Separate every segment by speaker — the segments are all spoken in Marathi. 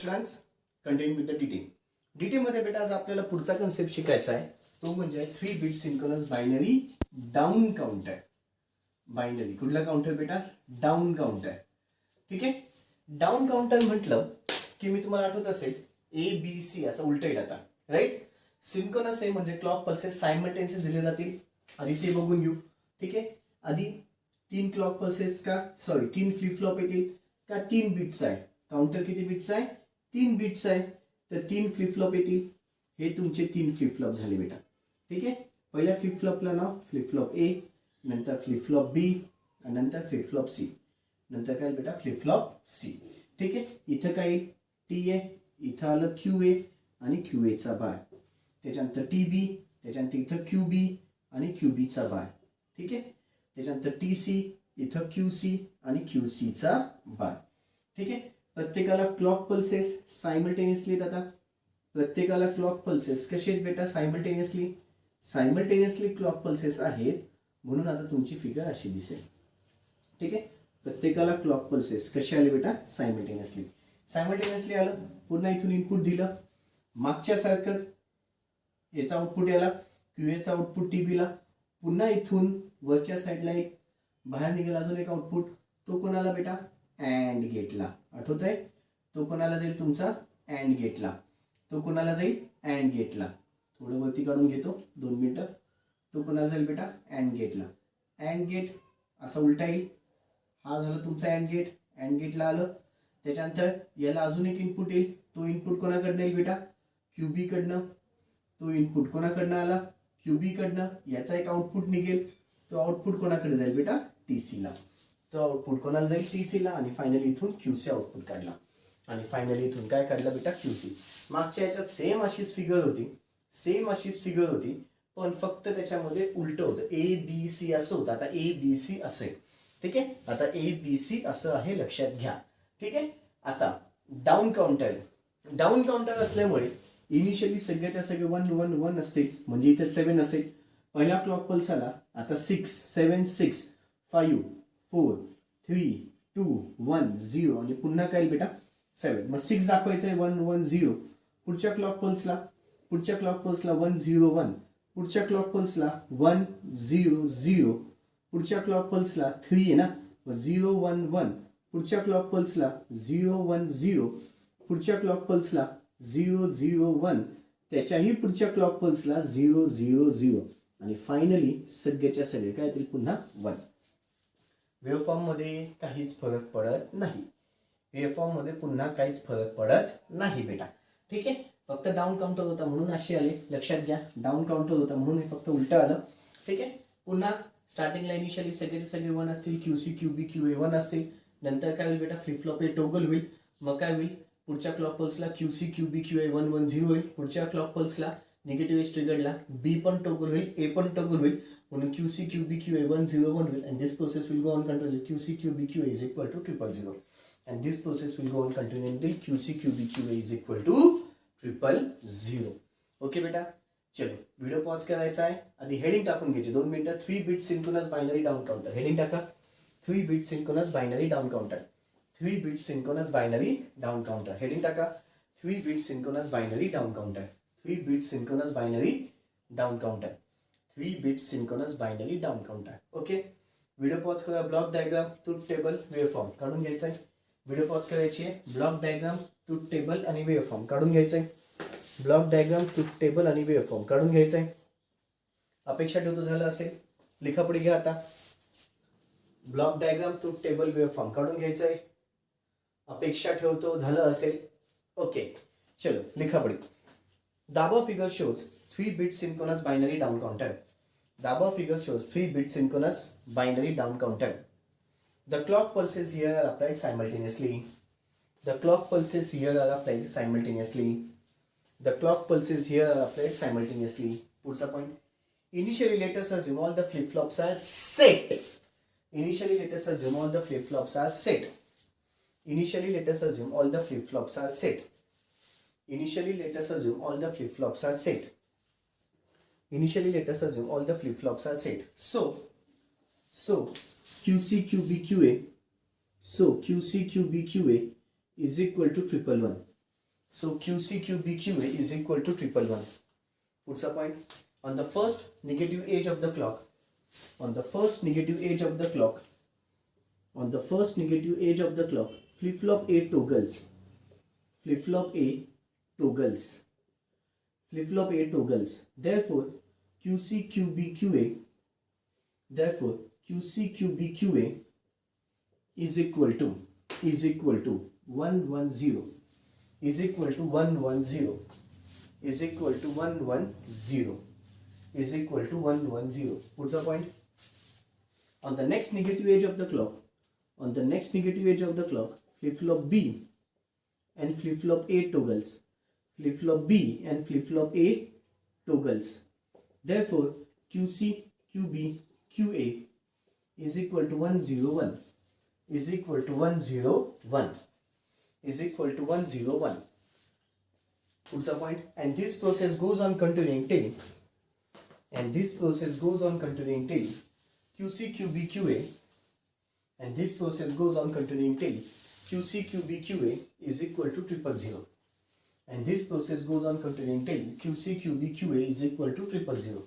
Speaker 1: Students, continue with the DT. DT मध्ये बेटा आज आपल्याला पुढचा कन्सेप्ट शिकायचा आहे, तो म्हणजे 3 bit synchronous binary down counter. Binary कुठला काउंटर बेटा? Down counter. ठीक आहे. डाऊन काउंटर म्हटलं की मी तुम्हाला आठवत असेल ABC असं उलट येईल आता, राईट. सिंक्रोनस आहे म्हणजे क्लॉक पल्सेस सायमल्टेनियसली दिले जातील. आधी ते बघून घेऊ. ठीक आहे. आधी 3 क्लॉक पल्सेस का 3 फ्लिप फ्लॉप येतील का 3 बिट्स आहे. काउंटर किती बिट्स आहे? 3 बिट्स आहे. तर 3 फ्लिप फ्लॉप येतील. हे तुमचे 3 फ्लिप फ्लॉप झाले बेटा. ठीक आहे. पहिल्या फ्लिप फ्लॉपला नाव फ्लिप फ्लॉप ए, नंतर फ्लिप फ्लॉप बी, नंतर फ्लिप फ्लॉप सी, नंतर काय बेटा फ्लिप फ्लॉप सी. ठीक आहे. इथं काय टी आहे, इथं आलं क्यू ए आणि क्यू एचा बार, त्याच्यानंतर टी बी, त्याच्यानंतर इथं क्यू बी आणि क्यू बीचा बार. ठीक आहे. त्याच्यानंतर टी सी, इथं क्यू सी आणि क्यू सीचा बार. ठीक आहे. प्रत्येकाला क्लॉक पल्सेस सायमल्टेनियसली येतात. प्रत्येकाला क्लॉक पल्सेस कसे आहेत बेटा? सायमल्टेनियसली क्लॉक पल्सेस आहेत, म्हणून आता तुमची फिगर अशी दिसेल. ठीक आहे. प्रत्येकाला क्लॉक पल्सेस कसे आले बेटा? सायमल्टेनियसली आलं. पुन्हा इथून इनपुट दिलं, मागच्या सारखंच याचा आउटपुट याला, क्यूएचा आउटपुट टीबीला. पुन्हा इथून वरच्या साईडला एक बाहेर निघेल अजून एक आउटपुट, तो कोणाला बेटा? अँड गेटला. आठवत आहे? तो कोणाला जाईल तुमचा? अँड गेटला. तो कोणाला जाईल? अँड गेटला. थोडं वरती काढून घेतो, 2 मिनिटं. तो कोणाला जाईल बेटा? अँड गेटला. अँड गेट असा उलटा येईल. हा झाला तुमचा अँड गेट. अँड गेटला आलं. त्याच्यानंतर याला अजून एक इनपुट येईल. तो इनपुट कोणाकडनं येईल बेटा? क्यूबी कडनं. तो इनपुट कोणाकडनं आला? क्यूबी कडनं. याचा एक आउटपुट निघेल. तो आउटपुट कोणाकडे जाईल बेटा? टीसीला. तो आउटपुट कोणाला जाईल? टीसीला. आणि फायनली इथून क्यूसी आउटपुट काढला. आणि फायनली इथून काय काढलं बेटा? क्यूसी. मागच्या याच्यात सेम अशीच फिगर होती, पण फक्त त्याच्यामध्ये उलट होतं. ए बी सी असं होतं. आता ए बी सी असं आहे. ठीक आहे. आता ए बी सी असं आहे, लक्षात घ्या. ठीक आहे. आता डाऊन काउंटर असल्यामुळे इनिशियली सगळ्याच्या सगळे 1 1 1 असतील, म्हणजे इथे 7 असेल. पहिला क्लॉक पल्स आला. आता 6 7 6 5 4 3 2 1 0 आणि पुन्हा काय बेटा? 7. मग 6 दाखवायचं आहे 1 1 0. पुढच्या क्लॉक पल्सला 1 0 1. पुढच्या क्लॉक पल्सला 1 0 0. पुढच्या क्लॉक पल्सला 3 आहे ना, 0 1 1. पुढच्या क्लॉक पल्सला 0 1 0. पुढच्या क्लॉक पल्सला 0 0 1. त्याच्याही पुढच्या क्लॉक पल्सला 0 0 0. आणि फायनली सगळ्याच्या सगळे काय येतील? पुन्हा 1. वेव्हफॉर्म मध्ये काहीच फरक पडत नाही. पुन्हा काहीच फरक पडत नाही बेटा. ठीक आहे. फक्त डाऊन काउंटर होता म्हणून असे आले, लक्षात घ्या. डाऊन काउंटर होता म्हणून हे फक्त उलट आलं. ठीक आहे. पुन्हा स्टार्टिंगला इनिशियली सगळेचे सगळे 1 असतील. क्यूसी क्यूबी क्यूए 1 असतील. नंतर काय होईल बेटा? फ्लिप फ्लॉप हे टोगल होईल. मग काय होईल? पुढच्या क्लॉक पल्सला क्यूसी क्यूबी क्यूए 1 1 0 होईल. पुढच्या क्लॉक पल्सला निगेटिव्ह एज ट्रिगरला बी पण टोगल होईल, ए पण टोगल होईल, म्हणून क्यूसी क्यूबी क्यूए 1 0 1 होईल. And this process will go on continue. QC QB QA is equal to 0 0 0. And this process will go on continue until QC QB QA is equal to 0 0. Okay बेटा. चलो व्हिडिओ पॉज करायचा आहे. आधी हेडिंग टाकून घ्यायची 2 मिनिटं. 3 bit synchronous binary down counter. Heading टाका. 3 bit synchronous binary down counter. 3 bit synchronous binary down counter. Heading टाका. 3 bit synchronous binary down counter. 3 bit synchronous binary down counter. 3 bit synchronous binary down counter. Okay. Video pause करा. Block diagram, truth table, waveform काढून घ्यायचा आहे. व्हिडिओ पॉज करायची आहे. ब्लॉक डायग्राम, ट्रूथ टेबल आणि वेव्हफॉर्म काढून घ्यायचं आहे. ब्लॉक डायग्राम, ट्रूथ टेबल आणि वेव्हफॉर्म काढून घ्यायचं आहे. अपेक्षा ठेवतो झालं असेल. लिखापुढे घ्या आता. Block diagram, truth table, waveform काढून घ्यायचं आहे. अपेक्षा ठेवतो झालं असेल. ओके. चलो लिखापुढे. The above figure shows 3 bit synchronous binary down counter. The above figure shows 3 bit synchronous binary down counter. The clock pulses here are applied simultaneously. The clock pulses here are applied simultaneously. The clock pulses here are applied simultaneously. Puts a point. Initially, let us assume all the flip flops are set. Initially, let us assume all the flip flops are set. Initially, let us assume all the flip flops are set. Initially, let us assume all the flip flops are set. Initially, let us assume all the flip flops are set. So QC QB QA. So QC QB QA is equal to 1 1 1. So QC QB QA is equal to triple one. Puts a point on the first negative edge of the clock. On the first negative edge of the clock. On the first negative edge of the clock, flip-flop A toggles. Flip-flop A toggles. Flip-flop A toggles. Therefore, QC QB QA. Therefore, QC QB QA is equal to 110. Is equal to 110. Is equal to 110. Is equal to 110. What's the point? On the next negative edge of the clock, on the next negative edge of the clock, flip-flop B and flip-flop A toggles. Flip-flop B and flip-flop A toggles. Therefore, QC QB QA is equal to 101. Is equal to 101. Is equal to 101. What's the point? And this process goes on continuing till. And this process goes on continuing till QC QB QA. And this process goes on continuing till QC QB QA is equal to triple zero. And this process goes on continuing till QC QB QA is equal to triple zero.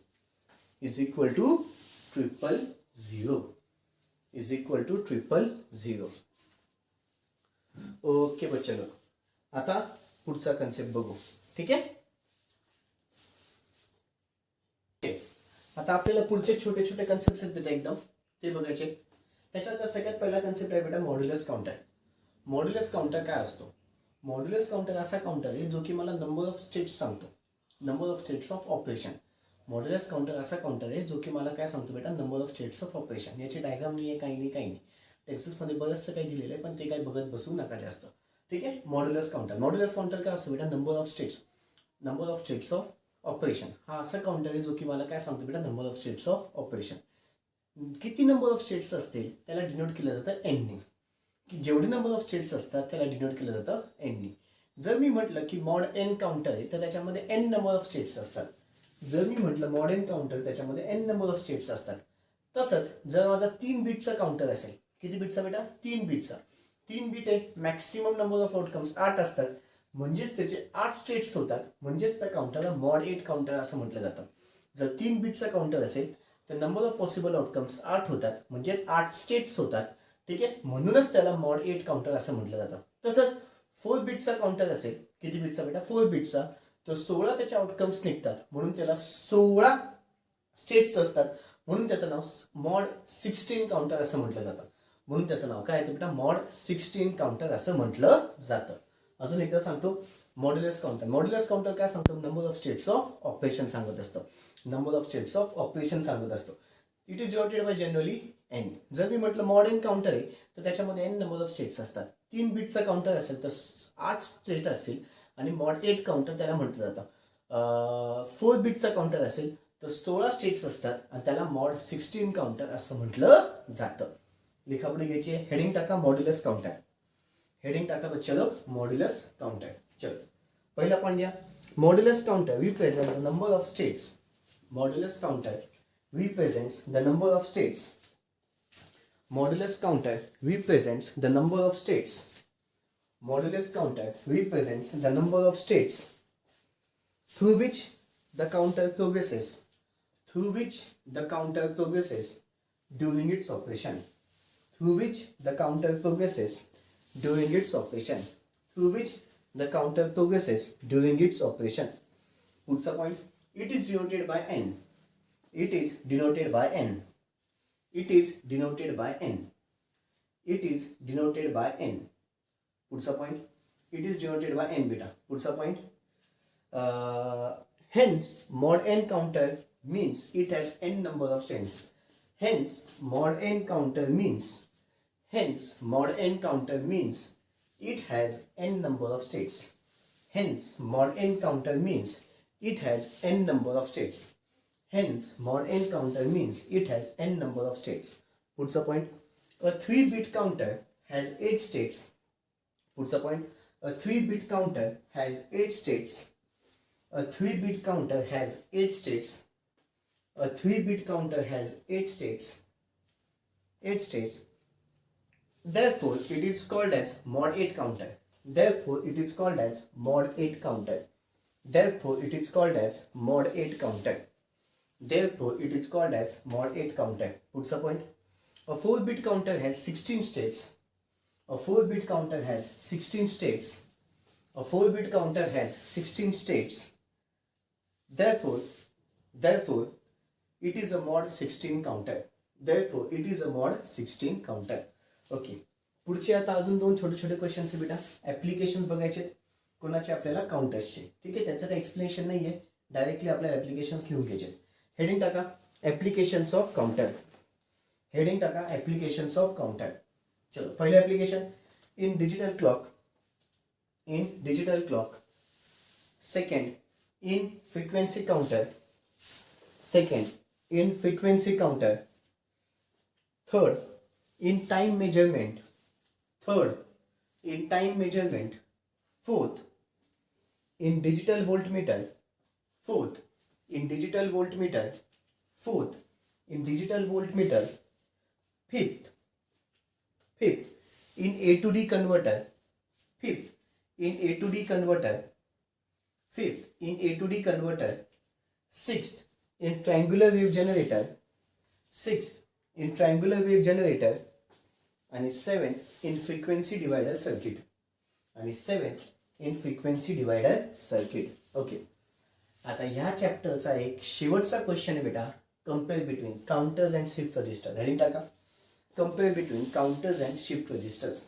Speaker 1: Is equal to triple zero. Is equal to triple zero. Okay बच्चों, आता पुढचा कन्सेप्ट बघू. ठीक आहे. आता आपल्याला पुढचे छोटे छोटे कन्सेप्ट आहेत बेटा एकदम ते बघायचे. त्याच्यात सगळ्यात पहिला कन्सेप्ट आहे बेटा मॉड्युलस काउंटर. मॉड्युलस काउंटर काय असतो? मॉड्युलस काउंटर असा काउंटर आहे जो की मला नंबर ऑफ स्टेट्स सांगतो. Number of states of operation. Modulus counter असा काउंटर आहे जो की मला काय सांगतो बेटा? Number of states of operation. याची डायग्राम नाही आहे, काही नाही. टेक्स्टबुकमध्ये बरंचसं काही दिलेलं आहे पण ते काही बघत बसू नका जास्त. ठीक आहे. Modulus counter. मॉड्युलस काउंटर काय असतो बेटा? Number of states. Number of states of operation हा असा काउंटर आहे जो की मला काय सांगतो बेटा? Number of states of operation. किती नंबर ऑफ स्टेट्स असतील त्याला डिनोट केलं जातं एननी. की जेवढे नंबर ऑफ स्टेट्स असतात त्याला डिनोट केलं जातं एननी. जर मी म्हटलं की मॉड एन काउंटर आहे तर त्याच्यामध्ये एन नंबर ऑफ स्टेट्स असतात. जर मी म्हटलं मॉड एन काउंटर त्याच्यामध्ये एन नंबर ऑफ स्टेट्स असतात. तसंच जर माझा 3 बिटचा काउंटर असेल, किती बिटचा बेटा? 3 बिटचा. 3 बिट आहे, मॅक्सिमम नंबर ऑफ आउटकम्स 8 असतात. म्हणजेच त्याचे 8 स्टेट्स होतात. म्हणजेच त्या काउंटरला मॉड 8 काउंटर असं म्हटलं जातं. जर 3 बिटचा काउंटर असेल तर नंबर ऑफ पॉसिबल आउटकम्स 8 होतात. म्हणजेच 8 स्टेट्स होतात. ठीक आहे. म्हणूनच त्याला मॉड 8 काउंटर असं म्हटलं जातं. तसंच 4 बिटचा काउंटर असेल, किती बिटचा बेटा? 4 बिटचा. तर 16 त्याचे आउटकम्स निघतात म्हणून त्याला 16 स्टेट्स असतात. म्हणून त्याचं नाव मॉड 16 काउंटर असं म्हटलं जातं. म्हणून त्याचं नाव काय आहे बेटा? मॉड 16 काउंटर असं म्हटलं जातं. अजून एकदा सांगतो, मॉड्युलस काउंटर. मॉड्युलस काउंटर काय सांगतो? Number of states of operation सांगत असतं. Number of states of operation सांगत असतो. It is denoted by generally N. जर मी म्हटलं मॉड एन काउंटर आहे तर त्याच्यामध्ये एन नंबर ऑफ स्टेट्स असतात. 3 बिटचा काउंटर असेल तर 8 स्टेट असेल आणि मॉड 8 काउंटर त्याला म्हटलं जातं. 4 बिटचा काउंटर असेल तर 16 स्टेट्स असतात आणि त्याला मॉड 16 काउंटर असं म्हटलं जातं. लिखापुढे घ्यायची आहे. हेडिंग टाका मॉड्युलस काउंटर. हेडिंग टाका बच्चों मॉड्युलस काउंटर. चलो पहिला पॉइंट घ्या. Modulus counter represents the number of states. Modulus counter represents the number of states. Modulus counter represents the number of states. Modulus counter represents the number of states through which the counter progresses. Through which the counter progresses during its operation. Through which the counter progresses during its operation. Through which the counter progresses during its operation. What's the point? It is denoted by n. It is denoted by n. It is denoted by n. It is denoted by n. What's the point? It is denoted by n beta. What's the point? Hence, mod n counter means it has n number of states. Hence, mod n counter means. Hence, mod n counter means it has n number of states. Hence, mod n counter means it has n number of states. Hence, mod n counter means it has n number of states. What's the point? A 3-bit counter has 8 states. What's the point? A 3-bit counter has 8 states. A 3-bit counter has 8 states. A 3-bit counter has 8 states. 8 states. Therefore, it is called as mod 8 counter. Therefore it is called as mod 8 counter. Therefore it is called as mod 8 counter. Therefore it is called as mod 8 counter. Puts a point. A 4-bit counter has 16 states. A 4-bit counter has 16 states. A 4-bit counter has 16 states. Therefore it is a mod 16 counter. Therefore it is a mod 16 counter. Okay, पुढचे आता अजून 2 छोटे छोटे क्वेश्चन आहे बेटा. ऍप्लिकेशन्स बघायचे कोणाचे आपल्याला काउंटर्सचे. ठीक आहे, त्याचं काही एक्सप्लेनेशन नाहीये, डायरेक्टली आपल्याला ऍप्लिकेशन्स लिहून घ्यायचे. हेडिंग टाका ऍप्लिकेशन्स ऑफ काउंटर. हेडिंग टाका ऍप्लिकेशन्स ऑफ काउंटर. चलो, पहिले application in digital clock. In digital clock. Second in frequency counter. Second, in frequency counter. Third, in time measurement. Third, in time measurement. Fourth, in digital voltmeter. Fourth, in digital voltmeter. Fourth, in digital voltmeter. Fifth, in A to D converter. Fifth, in A to D converter. Fifth, in A to D converter. Sixth, in triangular wave generator. Sixth, in triangular wave generator. आणि seventh, in frequency divider circuit. आणि seventh, in frequency divider circuit. Okay, आता ह्या चॅप्टरचा एक शेवटचा क्वेश्चन आहे बेटा. Compare between counters and shift register. Heading टाका compare between counters and shift registers.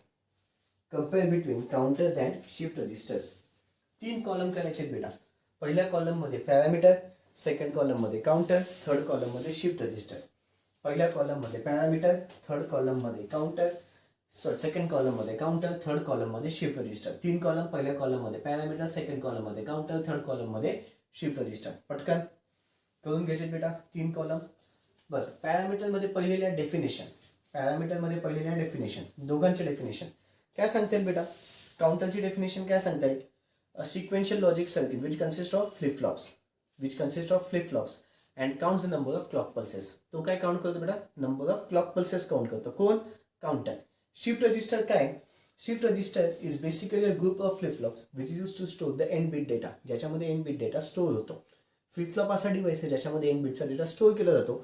Speaker 1: Compare between counters and shift registers. 3 column करायचे आहेत बेटा. पहिल्या कॉलम मध्ये पॅरामीटर, सेकंड कॉलम मध्ये काउंटर, थर्ड कॉलम मध्ये शिफ्ट रजिस्टर. पहिल्या कॉलम मध्ये पॅरामीटर, थर्ड कॉलम मध्ये काउंटर, सेकंड कॉलम मध्ये काउंटर, थर्ड कॉलम मध्ये शिफ्ट रजिस्टर. 3 कॉलम. पहिल्या कॉलम मध्ये पॅरामीटर, सेकंड कॉलम मध्ये काउंटर, थर्ड कॉलम मध्ये शिफ्ट रजिस्टर. पटकन करून घ्यायचे बेटा 3 कॉलम. बरं, पॅरामीटर मध्ये पहिलेल्या डेफिनेशन. पॅरामीटर मध्ये पहिलेल्या डेफिनेशन, दोघांचे डेफिनेशन काय सांगता येईल बेटा. काउंटरची डेफिनेशन काय सांगता येईल. A sequential logic circuit which consist of flip flops. which consists of flip-flops and counts the number of clock pulses. तो काय काउंट करतो बेटा. Number of clock pulses count करतो. कोण. काउंटर. शिफ्ट रजिस्टर काय. Shift register is basically a group of flip flops which is use to store the N bit data. ज्याच्यामध्ये एन बिट डेटा स्टोर होतो. फ्लिप फ्लॉप असा डिव्हाइस आहे ज्याच्यामध्ये एन बिटचा डेटा स्टोर केला जातो.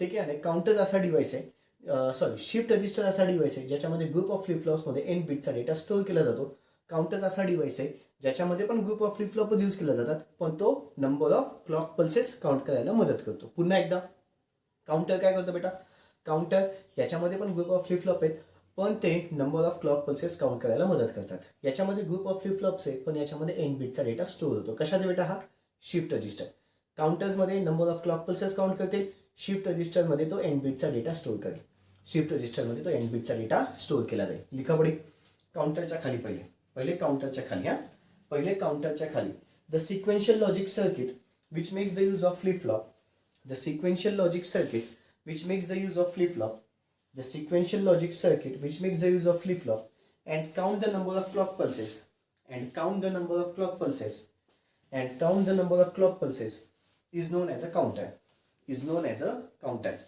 Speaker 1: ठीक आहे. आणि काउंटर्स असा डिव्हाइस आहे, शिफ्ट रजिस्टर असा डिव्हाइस आहे ज्याच्यामध्ये ग्रुप ऑफ फ्लिप फ्लॉप्समध्ये एन बिटचा डेटा स्टोर केला जातो. काउंटर्स असा डिव्हाइस आहे ज्याच्यामध्ये पण ग्रुप ऑफ फ्लिप फ्लॉपच यूज केला जातात, पण तो number of clock pulses count करायला मदत करतो. पुन्हा एकदा, काउंटर काय करतो बेटा. काउंटर याच्यामध्ये पण ग्रुप ऑफ फ्लिप फ्लॉप आहेत, पण ते number of clock pulses count करायला मदत करतात. याच्यामध्ये ग्रुप ऑफ फ्लिप फ्लॉप्स आहे, पण याच्यामध्ये एन बिटचा डेटा स्टोर होतो. कशात बेटा. हा शिफ्ट रजिस्टर. काउंटर्समध्ये number of clock pulses count करते. शिफ्ट रजिस्टरमध्ये तो एन बिटचा डेटा स्टोर करेल. शिफ्ट रजिस्टरमध्ये तो एन बिटचा डेटा स्टोर केला जाईल. लिखा बडी. काउंटरच्या खाली पहिले काउंटरच्या खाली. पहिले काउंटरच्या खाली the sequential logic circuit which makes the use of flip flop. The sequential logic circuit which makes the use of flip flop. The sequential logic circuit which makes the use of flip flop and count the number of clock pulses and count the number of clock pulses and count the number of clock pulses is known as a counter. Is known as a counter.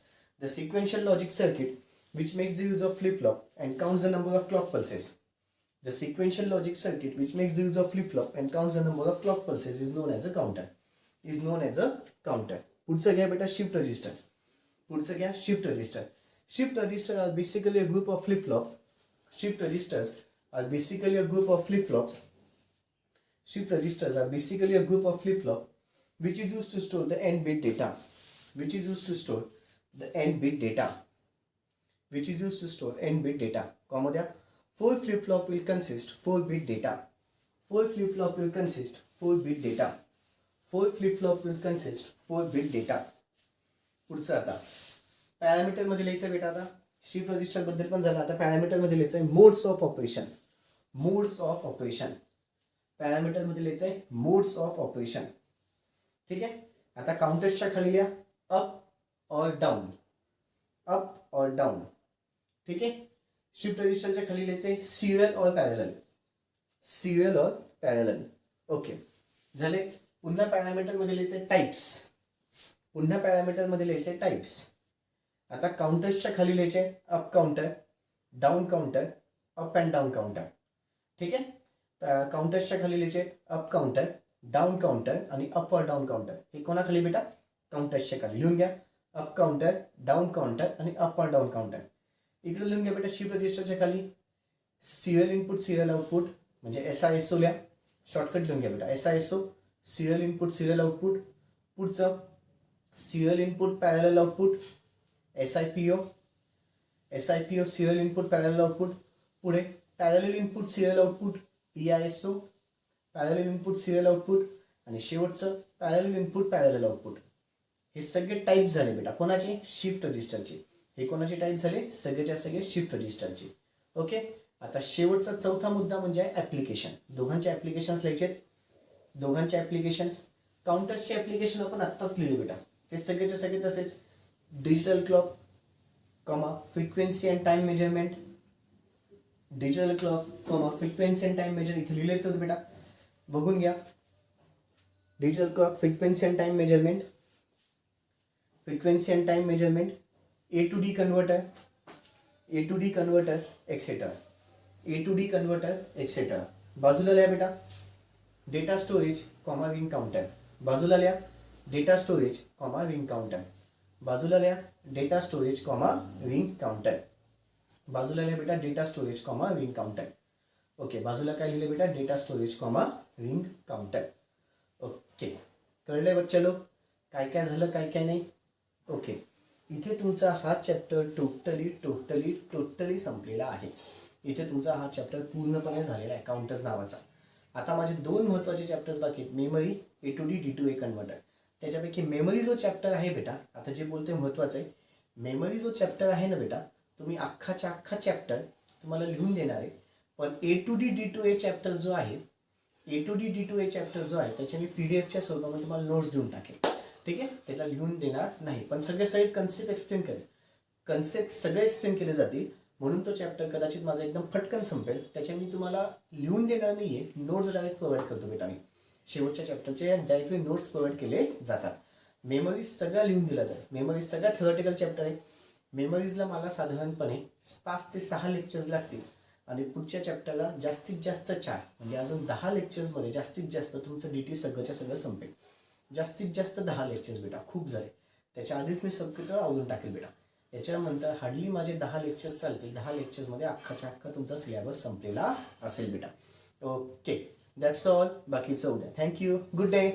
Speaker 1: The sequential logic circuit which makes the use of flip flop and counts the number of clock pulses. The sequential logic circuit which makes the use of flip flop and counts the number of clock pulses is known as a counter. Is known as a counter. पुढचं घ्या बेटा शिफ्ट रजिस्टर. पुढचं घ्या shift register. Shift register are basically a group of flip flop. Shift registers are basically a group of flip flops. Shift registers are basically a group of flip flop which is used to store the n bit data. Which is used to store the n bit data. Which is used to store n bit data. Comma there. 4 flip flop will consist 4 bit data. 4 flip flop will consist 4 bit data. 4 flip flop will consist 4 bit data. पुढचं आता पॅरामीटर मध्ये लिहायचं बेटा. आता शिफ्ट रजिस्टर बद्दल पण झालं. आता पॅरामीटर मध्ये लिहायचं आहे modes of operation. Modes of operation. Parameter मध्ये लिहायचं आहे मोड्स ऑफ ऑपरेशन. ठीक आहे. आता काउंटर्सच्या खाली लिहा अप और डाउन. अप और डाउन. ठीक आहे. शिफ्ट रजिस्टरच्या खाली लिहायचं आहे सिरियल और पॅरलल. सिरियल और पॅरलल. ओके झाले. पुन्हा पॅरामीटर मध्ये लिहायचं आहे टाइप्स. पुन्हा पॅरामीटर मध्ये लिहायचं आहे टाइप्स. आता काउंटर्सच्या खाली लिहायचे up counter, down counter, up and down counter. ठीक आहे. काउंटर्सच्या खाली लिहायचे आहेत अप काउंटर, डाऊन काउंटर आणि अप और डाऊन काउंटर. हे कोणाखाली बेटा? काउंटर्सच्या खाली लिहून घ्या. अप काउंटर, डाऊन काउंटर आणि अप और डाऊन काउंटर. इकडे लिहून घ्या बेटा शिफ्ट रजिस्टरच्या खाली सिरियल इनपुट सिरियल आउटपुट म्हणजे SISO लिहा. शॉर्टकट लिहून घ्या बेटा SISO, serial input serial output. पुढचं serial input parallel output SIPO, serial input parallel output. पुढे parallel input serial output PISO, parallel input serial output. आणि शेवटचं पॅरलल इनपुट पॅरलल आउटपुट. हे सगळे टाईप झाले बेटा कोणाचे? शिफ्ट रजिस्टरचे. हे कोणाचे टाईप झाले? सगळेच्या सगळे शिफ्ट रजिस्टरचे. ओके. आता शेवटचा चौथा मुद्दा म्हणजे आहे ॲप्लिकेशन. दोघांचे ॲप्लिकेशन्स लिहायचे. दोघांचे ॲप्लिकेशन्स. काउंटर्सचे ॲप्लिकेशन आपण आत्ताच लिहिले बेटा. ते सगळेचे सगळे तसेच. Digital clock comma frequency and time measurement. Digital clock comma frequency and time measure इथे लिहिलेच होतं बेटा. बघून घ्या. Digital clock frequency and time measurement, frequency and time measurement, A to D converter, A to D converter etcetera, A to D converter etcetera. बाजूला लिहा बेटा data storage comma ring counter. बाजूला लिहा data storage comma ring counter. बाजूला लिहा data storage comma ring counter. बाजूला लिहा बेटा data storage comma ring counter. Okay. बाजूला काय लिहिले बेटा? Data storage comma ring counter. Okay. कळलंय बच्चा लोक काय काय झालं काय काय नाही? ओके. इथे तुमचा हा चॅप्टर टोटली संपलेला आहे. इथे तुमचा हा चॅप्टर पूर्णपणे झालेला आहे काउंटर्स नावाचा. आता माझे दोन महत्त्वाचे चॅप्टर्स बाकी आहेत. Memory A to D, D to A converter. त्याच्यापैकी मेमरी जो चॅप्टर आहे बेटा, आता जे बोलतोय महत्त्वाचं आहे. मेमरी जो चॅप्टर आहे ना बेटा, तुम्ही अख्खाच्या अख्खा चॅप्टर तुम्हाला लिहून देणार आहे. पण A to D, D to A chapter जो आहे, A to D, D to A chapter जो आहे त्याच्या मी PDFच्या स्वरूपामध्ये तुम्हाला नोट्स देऊन टाकेल. ठीक आहे. त्याला लिहून देणार नाही, पण सगळे कन्सेप्ट एक्सप्लेन करेल. कन्सेप्ट सगळे एक्सप्लेन केले जातील. म्हणून तो चॅप्टर कदाचित माझा एकदम फटकन संपेल. त्याच्या मी तुम्हाला लिहून देणार नाही आहे, नोट्स डायरेक्ट प्रोव्हाइड करतो बेटा मी. शेवटच्या चॅप्टरचे डायरेक्टली नोट्स प्रोव्हाइड केले जातात. मेमरीज सगळ्या लिहून दिला जाईल. मेमरीज सगळ्या थेरॉटिकल चॅप्टर आहे. मेमरीजला मला साधारणपणे 5 ते 6 लेक्चर्स लागतील आणि पुढच्या चॅप्टरला जास्तीत जास्त 4 म्हणजे अजून 10 लेक्चर्समध्ये जास्तीत जास्त तुमचं DT सगळंच्या सगळं संपेल. जास्तीत जास्त 10 लेक्चर्स बेटा, खूप झाले. त्याच्या आधीच मी सगळं आवडून टाकेल बेटा. याच्यानंतर हार्डली माझे 10 लेक्चर्स चालतील. 10 लेक्चर्समध्ये अख्खाच्या अख्खा तुमचा सिलेबस संपलेला असेल बेटा. ओके. That's all. बाकीचं उद्या. थँक्यू. Good day.